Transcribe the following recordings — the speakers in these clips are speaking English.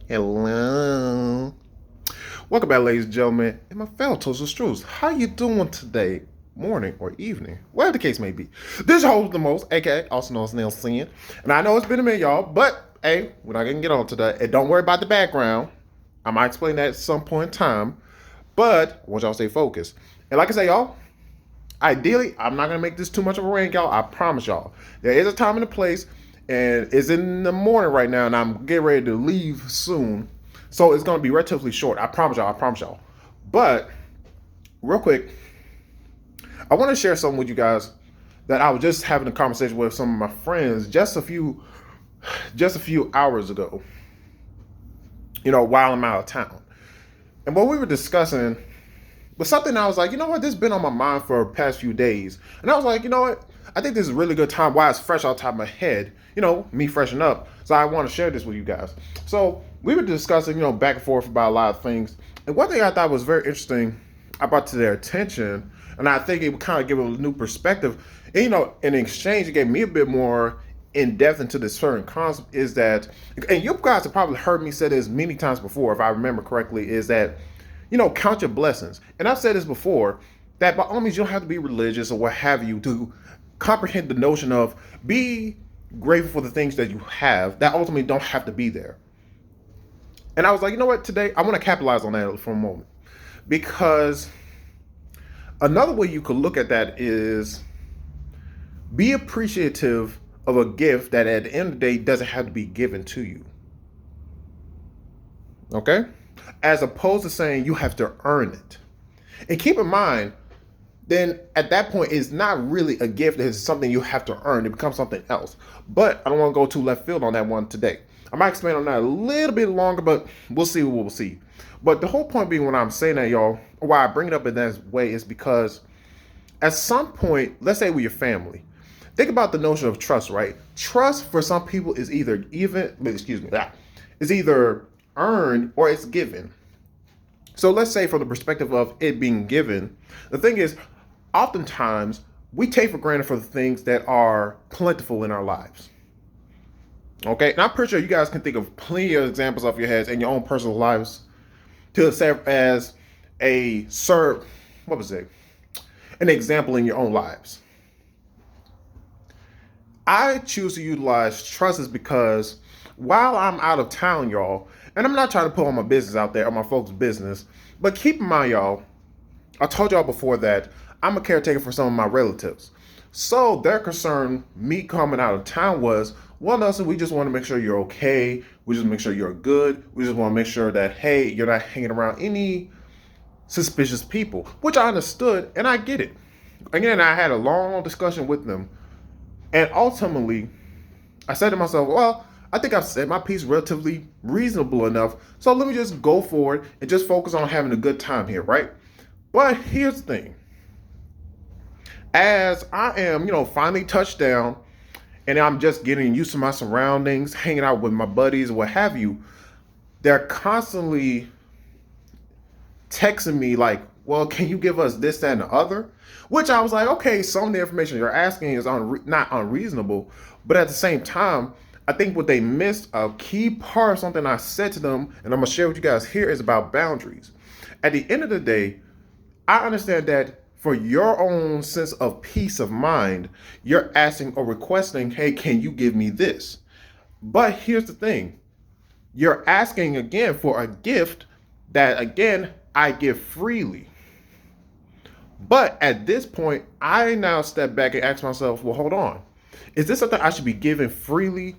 Hello. Welcome back, ladies and gentlemen, and my fellow Toasters Strews. How you doing today? Morning or evening, whatever the case may be. This host the most, A.K.A. also known as Nelson. And I know it's been a minute, y'all, but hey, we're not gonna get on today. And don't worry about the background. I might explain that at some point in time. But I want y'all to stay focused. And like I say, y'all, ideally, I'm not gonna make this too much of a rant, y'all. I promise y'all. There is a time and a place, and it's in the morning right now, and I'm getting ready to leave soon. So it's gonna be relatively short. I promise y'all, I promise y'all. But real quick, I want to share something with you guys that I was just having a conversation with some of my friends just a few hours ago. While I'm out of town. And what we were discussing was something I was like, you know what, this has been on my mind for the past few days. And I was like, you know what, I think this is a really good time while it's fresh out the top of my head, me freshen up. So I want to share this with you guys. So we were discussing, back and forth about a lot of things. And one thing I thought was very interesting I brought to their attention, and I think it would kind of give them a new perspective. And, in exchange, it gave me a bit more in depth into this certain concept is that, and you guys have probably heard me say this many times before, if I remember correctly, is that, count your blessings. And I've said this before, that by all means, you don't have to be religious or what have you to comprehend the notion of be grateful for the things that you have that ultimately don't have to be there. And I was like, you know what, today I want to capitalize on that for a moment. Because another way you could look at that is be appreciative of a gift that at the end of the day doesn't have to be given to you. Okay? As opposed to saying you have to earn it. And keep in mind, then at that point, it's not really a gift, it's something you have to earn. It becomes something else. But I don't want to go too left field on that one today. I might expand on that a little bit longer, but we'll see what we'll see. But the whole point being when I'm saying that, y'all, why I bring it up in that way is because at some point, let's say with your family, think about the notion of trust, right? Trust for some people is either is either earned or it's given. So let's say from the perspective of it being given, the thing is, oftentimes we take for granted for the things that are plentiful in our lives. Okay, and I'm pretty sure you guys can think of plenty of examples off your heads in your own personal lives to serve as an example in your own lives. I choose to utilize trust is because while I'm out of town, y'all, and I'm not trying to put all my business out there or my folks' business, but keep in mind, y'all, I told y'all before that I'm a caretaker for some of my relatives. So their concern, me coming out of town was, well, Nelson, we just want to make sure you're okay. We just make sure you're good. We just want to make sure that, hey, you're not hanging around any suspicious people, which I understood and I get it. Again, I had a long discussion with them. And ultimately, I said to myself, well, I think I've said my piece relatively reasonable enough. So let me just go forward and just focus on having a good time here, right? But here's the thing. As I am, finally touched down and I'm just getting used to my surroundings, hanging out with my buddies, what have you, they're constantly texting me like, well, can you give us this, that, and the other? Which I was like, okay, some of the information you're asking is not unreasonable. But at the same time, I think what they missed, a key part of something I said to them, and I'm going to share with you guys here, is about boundaries. At the end of the day, I understand that for your own sense of peace of mind, you're asking or requesting, hey, can you give me this? But here's the thing. You're asking again for a gift that, again, I give freely. But at this point, I now step back and ask myself, well, hold on. Is this something I should be giving freely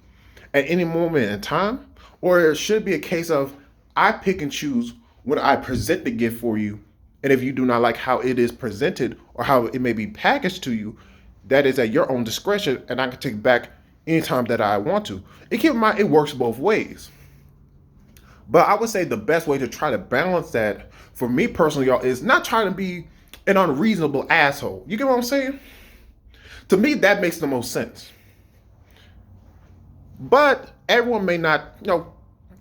at any moment in time? Or it should be a case of I pick and choose when I present the gift for you. And if you do not like how it is presented or how it may be packaged to you, that is at your own discretion, and I can take it back anytime that I want to. And keep in mind, it works both ways. But I would say the best way to try to balance that for me personally, y'all, is not trying to be an unreasonable asshole. You get what I'm saying? To me, that makes the most sense. But everyone may not,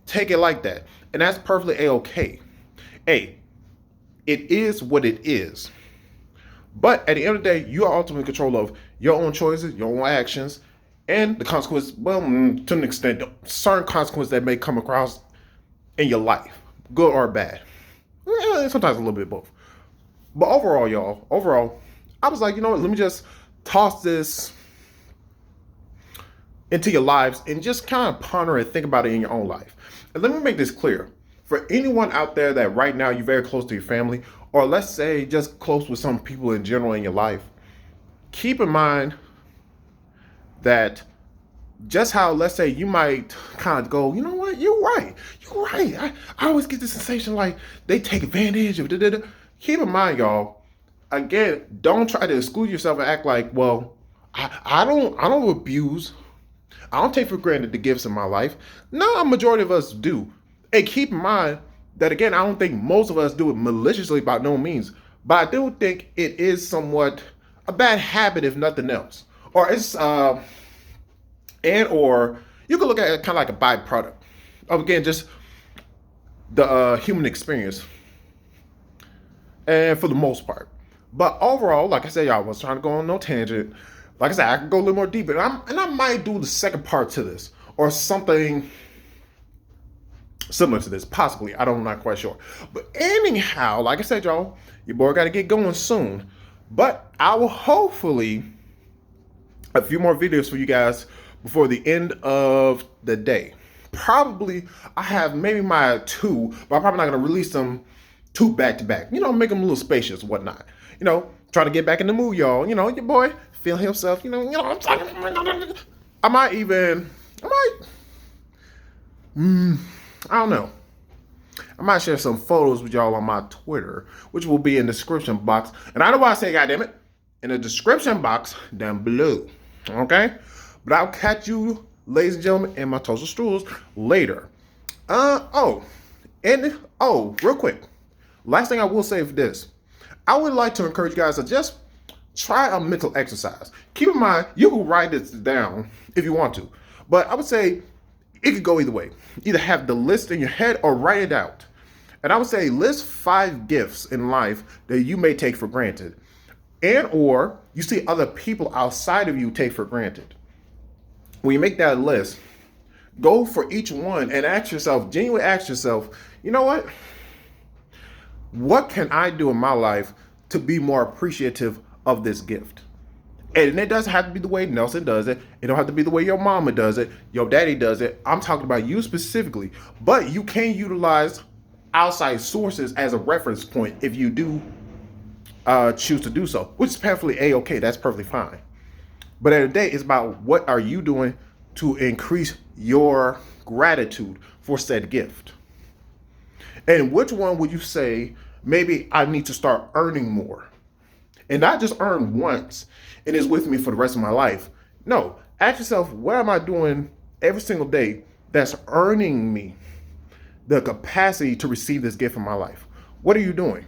take it like that. And that's perfectly A-OK. Hey, it is what it is. But at the end of the day, you are ultimately in control of your own choices, your own actions, and the consequences, well, to an extent, certain consequences that may come across in your life, good or bad. Sometimes a little bit of both. But overall, y'all, I was like, you know what? Let me just toss this into your lives and just kind of ponder and think about it in your own life. And let me make this clear. For anyone out there that right now you're very close to your family, or let's say just close with some people in general in your life, keep in mind that just how, let's say, you might kind of go, you know what, you're right. You're right. I always get the sensation like they take advantage of da. Keep in mind, y'all, again, don't try to exclude yourself and act like, well, I don't abuse, I don't take for granted the gifts in my life. No, a majority of us do. And keep in mind that, again, I don't think most of us do it maliciously by no means, but I do think it is somewhat a bad habit, if nothing else. Or it's and or you can look at it kind of like a byproduct of, again, just the human experience, and for the most part. But overall, like I said, y'all, I was trying to go on no tangent. Like I said, I can go a little more deeper, and I might do the second part to this or something similar to this, possibly. I'm not quite sure. But anyhow, like I said, y'all, your boy got to get going soon. But I will hopefully a few more videos for you guys before the end of the day. Probably I have maybe my two, but I'm probably not gonna release them two back to back. You know, make them a little spacious and whatnot. You know, trying to get back in the mood, y'all. You know, your boy feel himself. You know, I'm talking. I might even, I don't know. I might share some photos with y'all on my Twitter, which will be in the description box. And I know why I say, goddammit, in the description box down below. Okay? But I'll catch you, ladies and gentlemen, in my toaster stools later. Real quick. Last thing I will say for this. I would like to encourage you guys to just try a mental exercise. Keep in mind, you can write this down if you want to. But I would say it could go either way. Either have the list in your head or write it out. And I would say list 5 gifts in life that you may take for granted, and or you see other people outside of you take for granted. When you make that list, go for each one and genuinely ask yourself, you know what? What can I do in my life to be more appreciative of this gift? And it doesn't have to be the way Nelson does it. It don't have to be the way your mama does it, your daddy does it. I'm talking about you specifically. But you can utilize outside sources as a reference point if you do choose to do so, which is perfectly A-OK. That's perfectly fine. But at the end of the day, it's about what are you doing to increase your gratitude for said gift. And which one would you say, maybe I need to start earning more? And not just earn once and it's with me for the rest of my life. No, ask yourself, what am I doing every single day that's earning me the capacity to receive this gift in my life? What are you doing?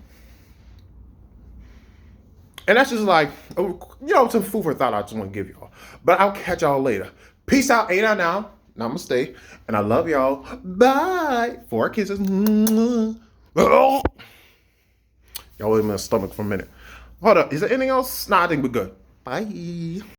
And that's just like, some food for thought I just want to give y'all. But I'll catch y'all later. Peace out. Ain't I now? Namaste. And I love y'all. Bye. 4 kisses. Y'all in my stomach for a minute. Hold up. Is there anything else? Nah, I think we're good. Bye.